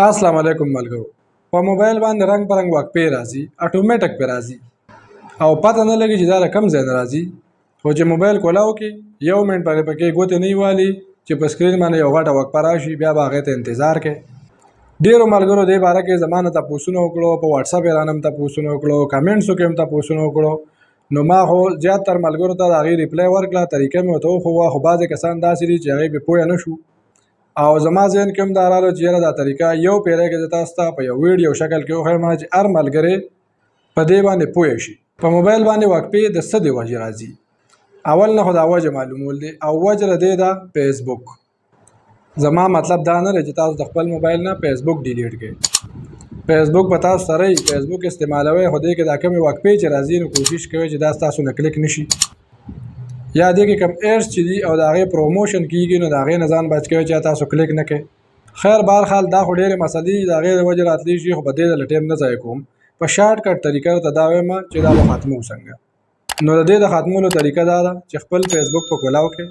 السلام علیکم ملګرو. په موبایل باندې رنګ پرنګ واقپې راځي، اټومیټک پې راځي او پته نه لګي چې دا له کوم ځای نه راځي. خو چې موبایل کولاو کې یو منټ پکې ګوتې نه والي چې په سکرین باندې یو غټه وقفه راشي، بیا به هغې ته انتظار کوې. ډېرو ملګرو دې باره کې زما نه تپوسونه وکړو، په واټساپ یې رانه هم تپوسونه وکړو، کمنټسو کې هم تپوسونه وکړو. نو ما خو زیاتره ملګرو ته د هغې ریپلی ورکړه، طریقه مې ورته وښووه. خو بعضې کسان داسې دي چې هغې پې پوه نه شو او زما ذهن کې هم دا راغله چې یاره دا طریقه یو پیری کې زه تاسو ته په یو ویډیو شکل کې وښیم چې هر ملګری په دې باندې پوه شي. په موبایل باندې واقپې د څه د وجې راځي؟ اول نه خو دا وجه معلومول دی او وجه د دې ده فیسبوک. زما مطلب دا نه دی چې تاسو د خپل موبایل نه فیسبوک ډیلیټ کړئ. فیسبوک به تاسو سره وي، فیسبوک استعمالوئ، خو دې کې دا کمې واقپې چې راځي نو کوشش کوئ چې دا ستاسو نه کلیک نه شي، یا دې کې کم ایډز چې دي او د هغې پروموشن کېږي نو د هغې نه ځان بچ کوئ چې تاسو کلیک نه کړئ. خیر بهرحال دا خو ډېرې مسلې دي، د هغې د وجې راتلی شي، خو په دې ډله ټایم نه ضایع کوم. په شارټ کټ طریقه درته دا وایم چې دا به ختمو څنګه. نو د دې د ختمولو طریقه دا ده چې خپل فیسبوک په کولاو کې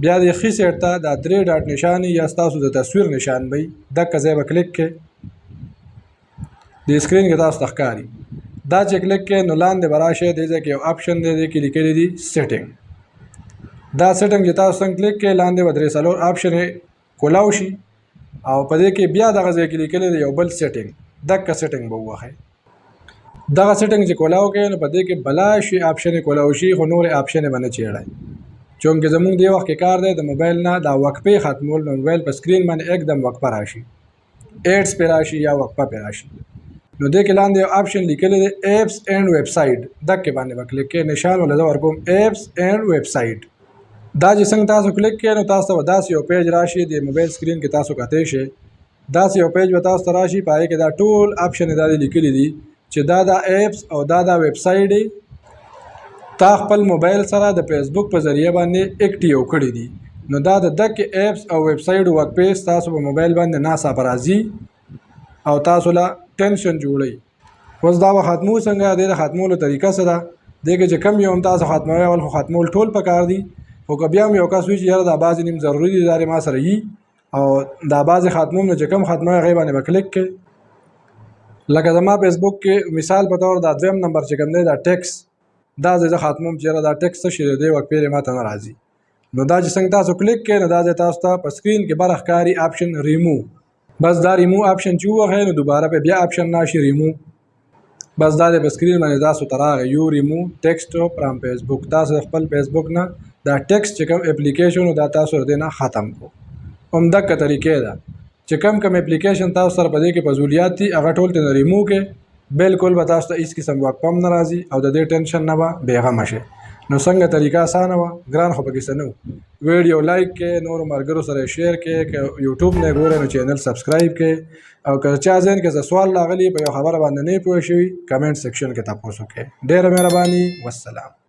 بیا د ښي سایډ ته دا درې ډاټ نشان یا ستاسو د تصویر نشان به وي، دقه ځای به کلیک کړئ. د سکرین کې تاسو ته ښکاري دا چې کلیک کې نو لاندې به راشئ، دې ځای کې یو آپشن دی، دې کې لیکلي دي سیټینګ. دا سیټینګ چې تاسو څنګه کلیک کې لاندې به درې څلور آپشن کولاو شي او په دې کې بیا دغه ځای کې لیکلي دی یو بل سیټینګ، دقه سیټینګ به ووهئ. دغه سیټینګ چې کولاو کوئ نو په دې کې بلا شي آپشن کولاو شي، خو نورې آپشن به نه چېړئ. چونکې زموږ دې وخت کې کار دی د موبایل نه دا وقفې ختمول. نو موبایل په سکرین باندې एकदम وقفه راشي، ایډز پې راشي یا وقفه پې راشي، نو دې کې لاندې یو آپشن لیکلی دی ایپس اینډ ویب سایټ، دقې باندې به کلیک کوئ. نشان وله زه ورکوم ایپس اینډ ویب سایټ. دا چې څنګه تاسو کلیک کوئ نو تاسو ته به داسې یو پیج راشي، د موبایل سکرین کې تاسو کتی شئ، داسې یو پیج به تاسو ته راشي، په هغې کې دا ټول آپشن دا لیکلي دي چې دا ایپس او دا ویب سایټ دی تا خپل موبایل سره د فیسبوک په ذریعه باندې اکټیو کړي دي. نو دا د دقې ایپس او ویب سایټ وقفې ستاسو په موبایل باندې ناڅاپه راځي او تاسو له ټینشن جوړوي. اوس دا به ختمو څنګه؟ د دې د ختمولو طریقه څه ده؟ دې کې چې کم یو هم تاسو ختموئ، اول خو ختمول ټول پکار دي، خو که بیا هم یو کس وي چې یاره دا بعضې نیم ضروري دي، دا ما سره وي او دا بعضې ختموم نو چې کم ختموئ هغې باندې به کلیک کړئ. لکه زما فیسبوک کې مثال په طور دا دویم نمبر چې کوم دی دا ټیکس، دا ځای زه ختموم چې یاره دا ټیکس څه شي دی، دې وقفې ما ته نه راځي. نو دا چې څنګه تاسو کلیک کړئ نو دا ځای تاسو ته په سکرین کې بره ښکاري آپشن ریمو. بس دا ریمو آپشن چې ووهئ نو دوباره په بیا آپشن راشي ریمو. بس دا د په سکرین باندې تاسو ته راغی یو ریمو ټیکسټ فرام فیسبوک. تاسو د خپل فیسبوک نه دا ټیکسټ چې کوم اپلیکیشن دا تاسو د دې نه ختم کړو. همدغه طریقې ده چې کم اپلیکیشن تاسو سره په دې کې فضولیات دي هغه ټول ترې ریمو کړئ، بالکل به تاسو ته هېڅ قسم وقفه هم نه راځي او د دې ټینشن نه به بېغمه شئ. نو څنګه طریقه اسانه وه، ګران خو پکې څه نه و. ویډیو لایک کړئ، نورو ملګرو سره شیر کړئ، که یوټیوب نه ګورئ نو چینل سبسکرایب کړئ، او که چا ذهن کې څه سوال راغلی په یو خبره باندې نه پوه شوي کمنټ سیکشن کې تپوس وکړئ. ډېره مهرباني، والسلام.